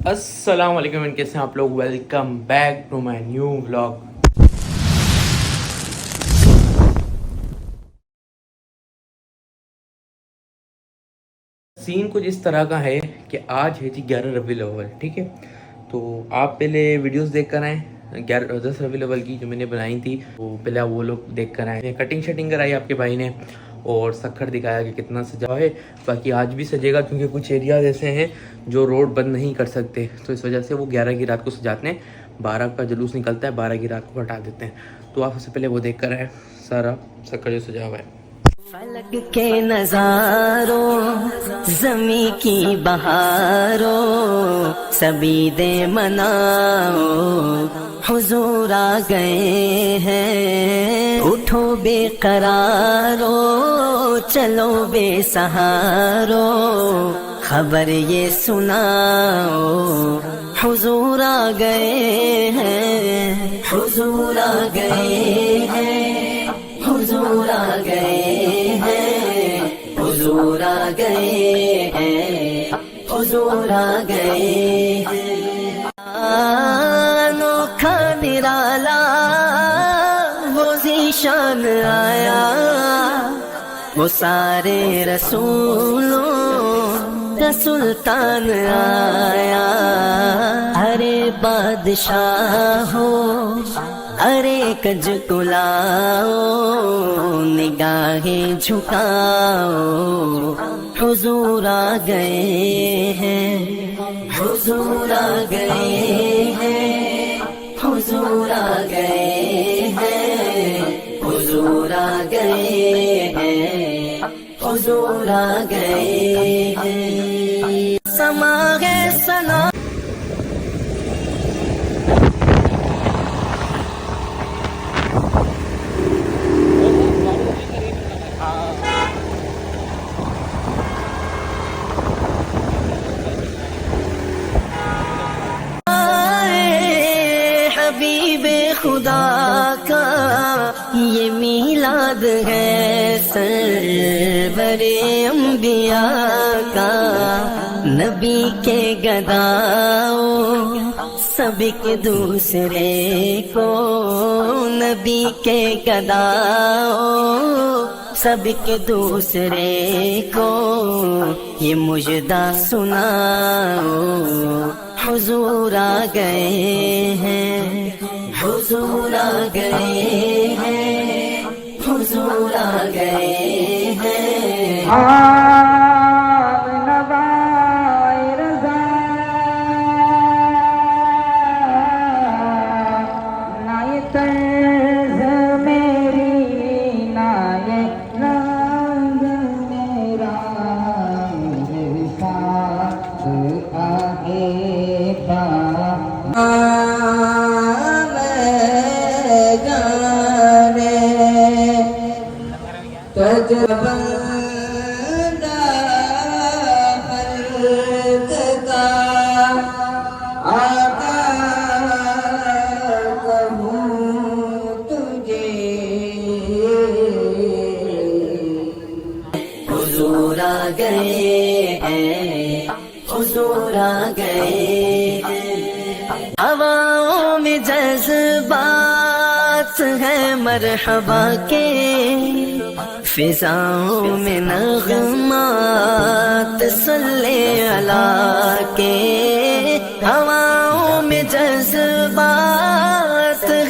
अस्सलाम वालेकुम, कैसे हैं आप लोग। Welcome back to my new vlog. Scene कुछ इस तरह का है कि आज है जी 11 रबीउल अव्वल, ठीक है। तो आप पहले वीडियोस देख कर आए 10 रबीउल अव्वल की जो मैंने बनाई थी, वो पहले वो लोग देख कर आए। कटिंग शटिंग कराई आपके भाई ने और सखर दिखाया कि कितना सजा है। बाकी आज भी सजेगा क्योंकि कुछ एरियाज ऐसे हैं जो रोड बंद नहीं कर सकते, तो इस वजह से वो 11 की रात को सजाते हैं। 12 का जुलूस निकलता है, 12 की रात को हटा देते हैं। तो आप सबसे पहले वो देख कर आए सारा सखर जो सजा हुआ है। फलक के नजारों, जमी की बहारों, सभी दे मनाओ, हुजूर आ गए हैं। उठो बेकरारो, चलो बेसहारो, खबर ये सुनाओ, हुजूर आ गए हैं, हुजूर आ गए हैं, हुजूर आ गए हैं, हुजूर आ गए हैं, हुजूर आ गए हैं। अनोखा निराला वो ज़ीशान आया, वो सारे रसूलों का सुल्तान आया। अरे बादशाह हो, अरे कज कुलाओ, निगाहें झुकाओ, हुजूर आ गए हैं, हुजूर आ गए हैं, हुजूर आ गए हैं, हुजूर आ गए हैं, हुजूर आ गए हैं। समा है सना हबीबे खुदा का ये मीलाद है, सरवरे अंबिया का। नबी के गदाओ सब के दूसरे को, नबी के गदाओ सब के दूसरे को, ये मुजदा सुनाओ, हुजूर आ गए हैं, हुजूर आ गए हैं, हुजूर आ गए हैं। हुजूर आ गए हैं, हुजूर आ गए हैं। हवाओं में जज्बात है मरहबा के, फिजाओं में नग़मात सल्ले अला के। हवाओं में जज्बात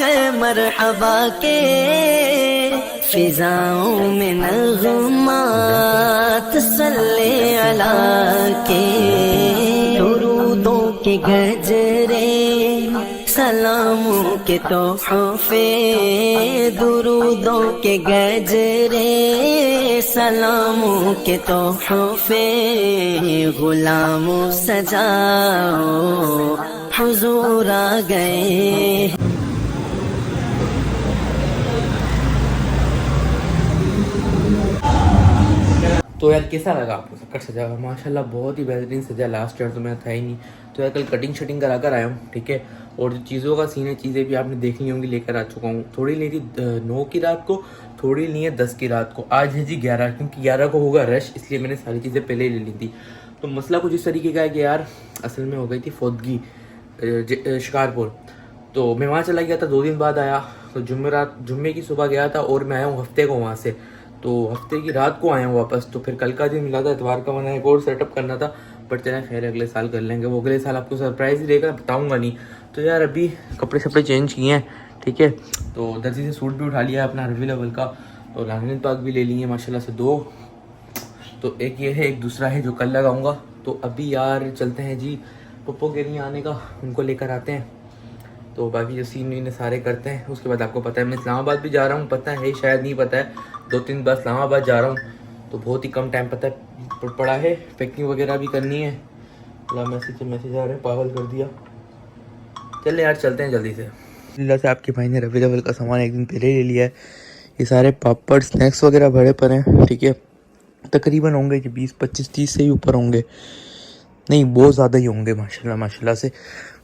है मरहबा के, फिजाओं में नग़मात सल्ले अला के। दुरूदों के गजरे, सलामों के तोहफे, दुरूदों के गजरे, सलामों के तोहफे, गुलामों सजाओ, हुजूर आ गए। तो यार कैसा लगा आपको सकर सजा हुआ? माशाल्लाह बहुत ही बेहतरीन सजा। लास्ट ईयर तो मेरा था ही नहीं, तो यार कल कटिंग शटिंग करा कर आया हूँ, ठीक है। और जो चीज़ों का सीन है, चीज़ें भी आपने देख ली होंगी, लेकर आ चुका हूँ। थोड़ी ली थी 9 की रात को, थोड़ी ली है 10 की रात को। आज है जी 11, क्योंकि 11 को होगा रश, इसलिए मैंने सारी चीज़ें पहले ही ले ली थी। तो मसला कुछ इस तरीके का है कि यार असल में हो गई थी फौतगी शिकारपुर। तो मैं वहाँ चला गया था, 2 दिन बाद आया। तो जुम्मे की सुबह गया था और मैं आया हूँ हफ्ते को वहाँ से। तो हफ्ते की रात को आया हूँ वापस। तो फिर कल का दिन मिला था इतवार का, मैंने एक और सेटअप करना था, बट चला खैर अगले साल कर लेंगे। वो अगले साल आपको सरप्राइज़ ही देगा, बताऊँगा नहीं। तो यार अभी कपड़े शपड़े चेंज किए हैं, ठीक है। तो दर्जी से सूट भी उठा लिया है अपना रबीउल अव्वल का। तो लालनीत पाक भी ले लिए माशाल्लाह से 2। तो एक ये है, एक दूसरा है जो कल लगाऊंगा। तो अभी यार चलते हैं जी, पप्पो के लिए आने का, उनको लेकर आते हैं। तो बाकी जो सीन वीन सारे करते हैं, उसके बाद आपको पता है मैं इस्लामाबाद भी जा रहा हूँ, पता है शायद नहीं पता है, 2-3 बार इस्लामाबाद जा रहा हूँ। तो बहुत ही कम टाइम पता है पड़ा है, पैकिंग वगैरह भी करनी है। मैसेज आ रहे हैं, पागल कर दिया। चले यार चलते हैं जल्दी से। अल्लाह से आपके भाई ने रबीउल अव्वल का सामान एक दिन पहले ले लिया है। ये सारे पापड़ स्नैक्स वगैरह भरे पड़े हैं, ठीक है। तकरीबन होंगे कि 20-25-30 से ही ऊपर होंगे, नहीं बहुत ज़्यादा ही होंगे माशाल्लाह से।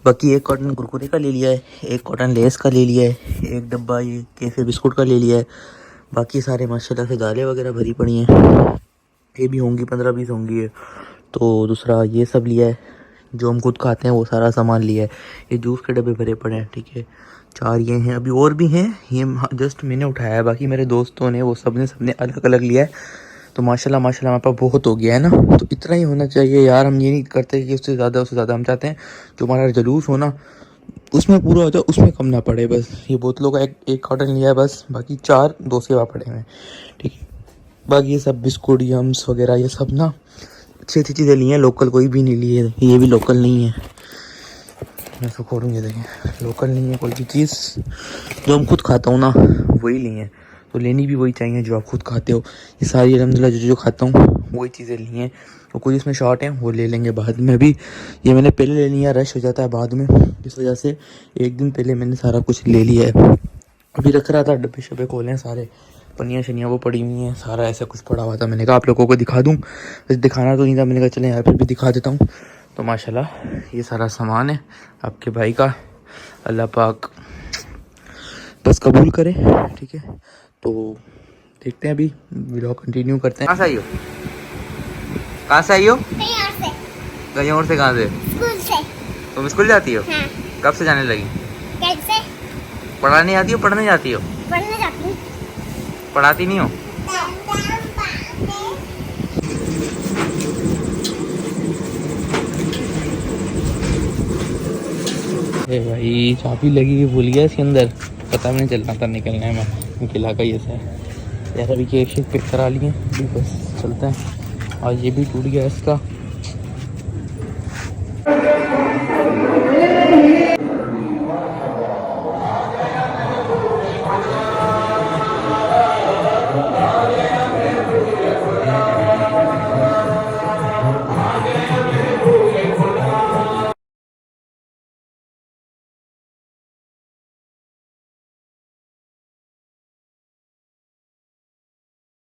बाकी एक कॉटन कुरकुरे का ले लिया है, एक कॉटन लेस का ले लिया है, एक डब्बा ये कैफे बिस्कुट का ले लिया है। बाकी सारे माशाल्लाह से दालें वगैरह भरी पड़ी हैं, ये भी होंगी 15-20 होंगी है। तो दूसरा ये सब लिया है जो हम खुद खाते हैं, वो सारा सामान लिया है। ये जूस के डब्बे भरे पड़े हैं, ठीक है। 4 ये हैं, अभी और भी हैं, ये जस्ट मैंने उठाया है। बाकी मेरे दोस्तों ने वो सबने अलग अलग लिया है। तो माशाल्लाह हमारे पास बहुत हो गया है ना। तो इतना ही होना चाहिए यार, हम ये नहीं करते कि उससे ज़्यादा। हम चाहते हैं जो हमारा जुलूस हो ना उसमें पूरा हो जाए, उसमें कम ना पड़े। बस ये बोतलों का एक कॉटन लिया है बस, बाकी 4 2 सेवा पड़े हुए हैं, ठीक है। बाकी ये सब बिस्कुट यम्स वगैरह ये सब ना अच्छी चीज़ें ली हैं, लोकल कोई भी नहीं ली है। ये भी लोकल नहीं है, मैं इसको खोलूँगी, देखें लोकल नहीं है कोई भी चीज़। जो हम खुद खाता हूँ ना वही ली हैं, तो लेनी भी वही चाहिए जो आप खुद खाते हो। ये सारी अलहमदिल्ला जो खाता हूँ वही चीज़ें ली हैं। तो कुछ इसमें शॉर्ट हैं वो ले लेंगे बाद में। अभी ये मैंने पहले ले लिया, रश हो जाता है बाद में, इस वजह से एक दिन पहले मैंने सारा कुछ ले लिया है। अभी रख रहा था, डब्बे शब्बे खोले सारे, पनियाँ शनियाँ वो पड़ी हुई हैं, सारा ऐसा कुछ पड़ा हुआ था। मैंने कहा आप लोगों को दिखा दूँ, वैसे दिखाना तो नहीं था, मैंने कहा चलें यार फिर भी दिखा देता हूँ। तो माशाल्लाह ये सारा सामान है आपके भाई का, अल्लाह पाक बस कबूल करे, ठीक है। तो देखते हैं, अभी व्लॉग कंटिन्यू करते हैं। कहाँ से आई हो? कहीं और से? कहाँ से? स्कूल से। तुम स्कूल जाती हो? हाँ। कब से जाने लगी? कैसे? पढ़ाने आती हो, पढ़ने जाती हो? पढ़ने जाती हूँ। पढ़ाती नहीं हो? भाई चाबी लगी हुई भूल गया इसके अंदर, पता नहीं चल रहा था निकलने में, क्योंकि इलाका ये सा है यार। अभी केक शेक पिक करा लिए, अभी बस चलते हैं। और ये भी टूट गया इसका।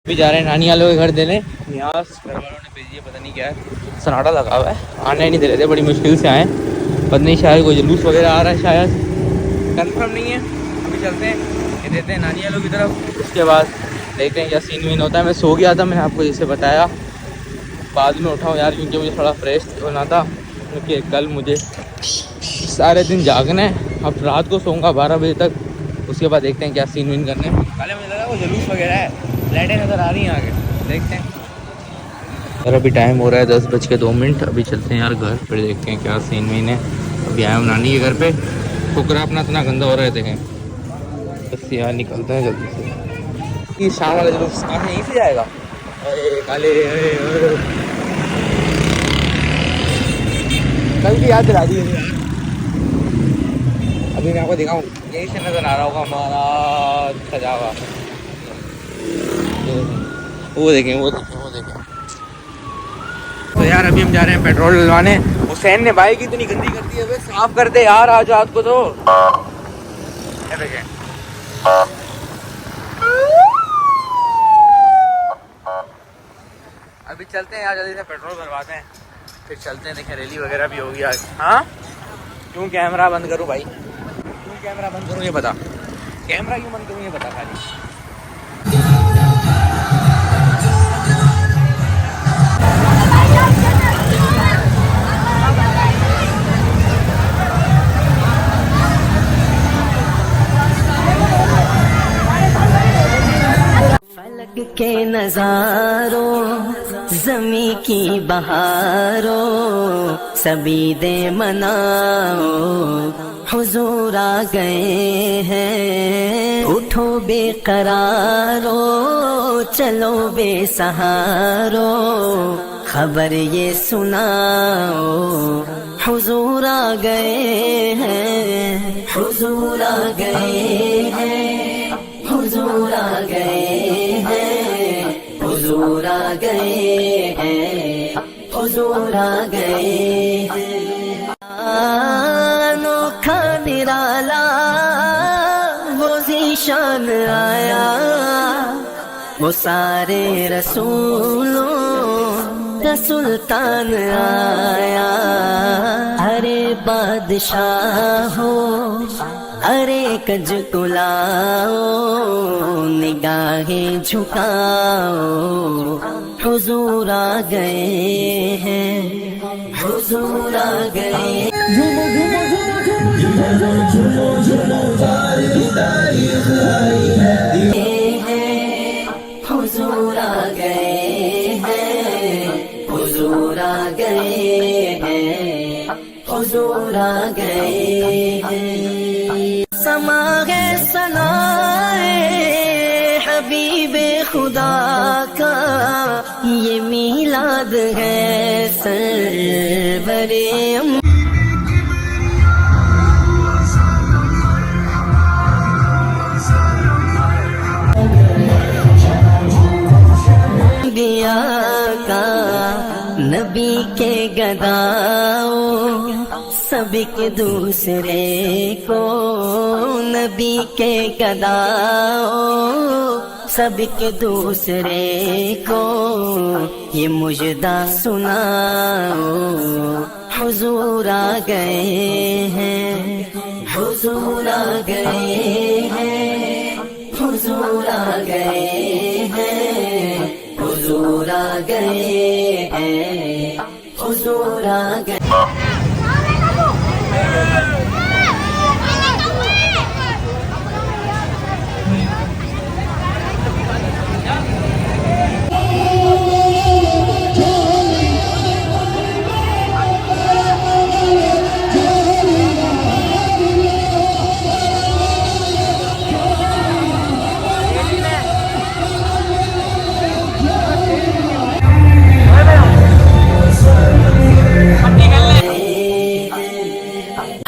भी जा रहे हैं नानी वालों के घर देने, यहाँ घर वालों ने भेजी है, पता नहीं क्या है, सन्नाटा लगा हुआ है, आने ही नहीं दे रहे थे, बड़ी मुश्किल से आए। पता नहीं शायद कोई जुलूस वगैरह आ रहा है, शायद कंफर्म नहीं है। अभी चलते हैं, ये देते हैं नानी वालों की तरफ, उसके बाद देखते हैं क्या सीन वीन होता है। मैं सो गया था, मैंने आपको जैसे बताया, बाद में उठाऊँ यार क्योंकि मुझे थोड़ा फ्रेश होना था, क्योंकि कल मुझे सारे दिन जागना है। अब रात को सोऊंगा 12 बजे तक, उसके बाद देखते हैं क्या सीन वीन करने हैं। पहले मुझे लगा वो जुलूस वगैरह है, लाइटें नज़र आ रही हैं आगे, देखते हैं यार। अभी टाइम हो रहा है 10:02। अभी चलते हैं यार घर, फिर देखते हैं क्या सीन वीन है। अभी आया हूँ नानी के घर पे, फुकरा अपना इतना गंदा हो रहा है, देखें। बस यार निकलते हैं जल्दी से। ये शाम वाला जुलूस कहाँ से, यहीं से जाएगा? अरे काले कल की याद दिला दी यार। अभी मैं आपको दिखाऊँ, यहीं से नज़र आ रहा होगा हमारा सजा हुआ, वो देखें। तो यार अभी हम जा रहे हैं पेट्रोल डलवाने। हुसैन ने बाइक इतनी गंदी कर दी है, वे साफ कर दे यार आज रात को। तो देखें, अभी चलते हैं यार जल्दी से पेट्रोल भरवाते हैं, फिर चलते हैं। देखें रैली वगैरह भी होगी आज। हाँ क्यों कैमरा बंद करूँ भाई, क्यों कैमरा बंद करूँ ये बता, कैमरा क्यों बंद करूँ ये बता खाली। नजारों जमी की बहारों सभी दे मनाओ हुजूर आ गए हैं। उठो बेकरारो चलो बेसहारो खबर ये सुनाओ हुजूर आ गए हैं। हुजूर आ गए हैं। हुजूर आ गए हैं। हुजूर आ गए हैं। हुजूर आ गए हैं। अनोखा निराला वो ज़ीशान आया वो सारे रसूलों का सुल्तान आया। अरे बादशाह हो अरे कज कुलाओ निगाहें झुकाओ हुजूर आ गए हैं। हुजूर आ गए। हुजूर आ गए हैं। हुजूर आ गए हैं। हुजूर आ गए हैं। समा है सनाए हबीबे खुदा का ये मीलाद है सरवरे अंबिया का नबी के गदाओ सभी के दूसरे को नबी के गदाओ सभी के दूसरे को ये मुजदा सुनाओ हुजूर आ गए हैं। हुजूर आ गए हैं। हुजूर आ गए हैं। हुजूर आ गए हैं। हुजूर आ गए।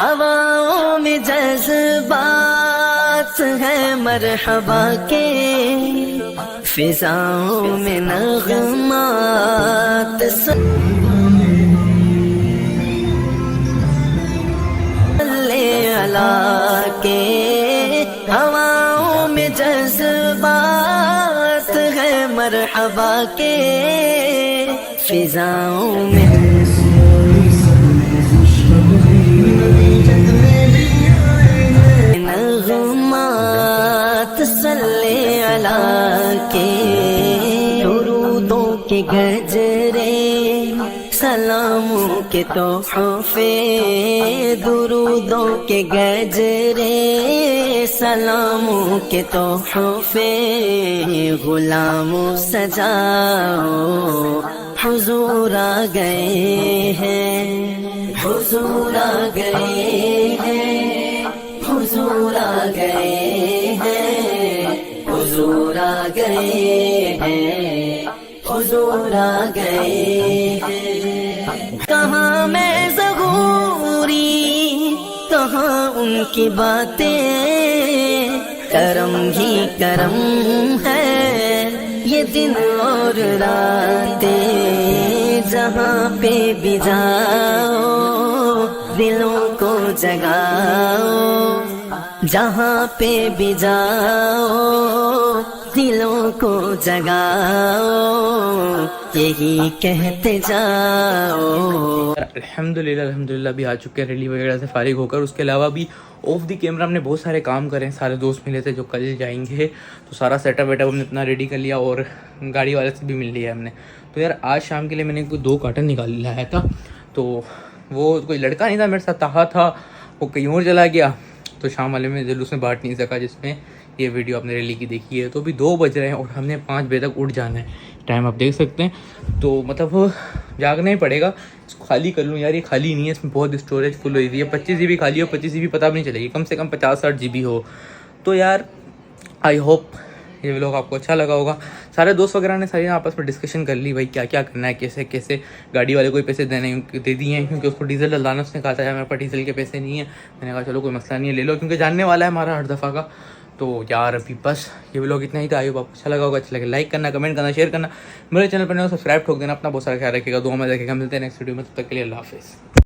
हवाओं में जज्बात है मरहबा के फिजाओं में नगमात सल्ले अला के। हवाओं में जज्बात है मरहबा के फिजाओं में नगमात सल्ले अला के। दुरूदों के गजरे सलामों के तोहफे दुरूदों के गजरे सलामों के तोहफे गुलामों सजाओ हुजूर आ गए हैं। हुजूर आ गए हैं। हुजूर आ गए हैं। हुजूर आ गए हैं। हुजूर आ गए हैं। कहाँ मैं ज़हूरी कहाँ उनकी बातें करम ही करम है ये दिन और रातें। जहाँ पे भी जाओ दिलों को जगाओ जहाँ पे भी जाओ दिलों को जगाओ यही कहते जाओ। अल्हम्दुलिल्लाह अल्हम्दुलिल्लाह भी आ चुके हैं रैली वगैरह से फारिग होकर। उसके अलावा भी ऑफ दी कैमरा हमने बहुत सारे काम करे हैं। सारे दोस्त मिले थे जो कल जाएंगे, तो सारा सेटअप वेटअप हमने अपना रेडी कर लिया और गाड़ी वाले से भी मिल लिया हमने। तो यार आज शाम के लिए मैंने कोई 2 कार्टन निकाल लाया था, तो वो कोई लड़का नहीं था मेरे साथ, ताहा था, वो कहीं और चला गया, तो शाम वाले में जुलूस में बांट नहीं सका जिसमें ये वीडियो आपने रैली की देखी है, तो अभी 2 बज रहे हैं और हमने 5 बजे तक उठ जाना है। टाइम आप देख सकते हैं, तो मतलब जागना ही पड़ेगा। इसको खाली कर लूँ यार, ये खाली नहीं है, इसमें बहुत स्टोरेज फुल हुई है। 25 GB खाली हो, 25 GB पता भी नहीं चलेगी, कम से कम 50-60 GB हो। तो यार आई होप ये व्लॉग आपको अच्छा लगा होगा। सारे दोस्त वगैरह ने सारी आपस में डिस्कशन कर ली भाई क्या क्या करना है, कैसे कैसे। गाड़ी वाले को ही पैसे दे दिए हैं क्योंकि उसको डीजल डलाना, उसने कहा था यार मेरे पास डीजल के पैसे नहीं है। मैंने कहा चलो कोई मसला नहीं है, ले लो, क्योंकि जानने वाला है हमारा हर दफ़ा का। तो यार अभी बस ये व्लॉग इतना ही था। आई होप आपको अच्छा लगा होगा। अच्छा लगे लाइक करना, कमेंट करना, शेयर करना, मेरे चैनल पर सब्सक्राइब ठोक देना। अपना बहुत सारा ख्याल रखिएगा, दुआ में रखिएगा। मिलते हैं नेक्स्ट वीडियो में, तब तक के लिए अल्लाह हाफिज़।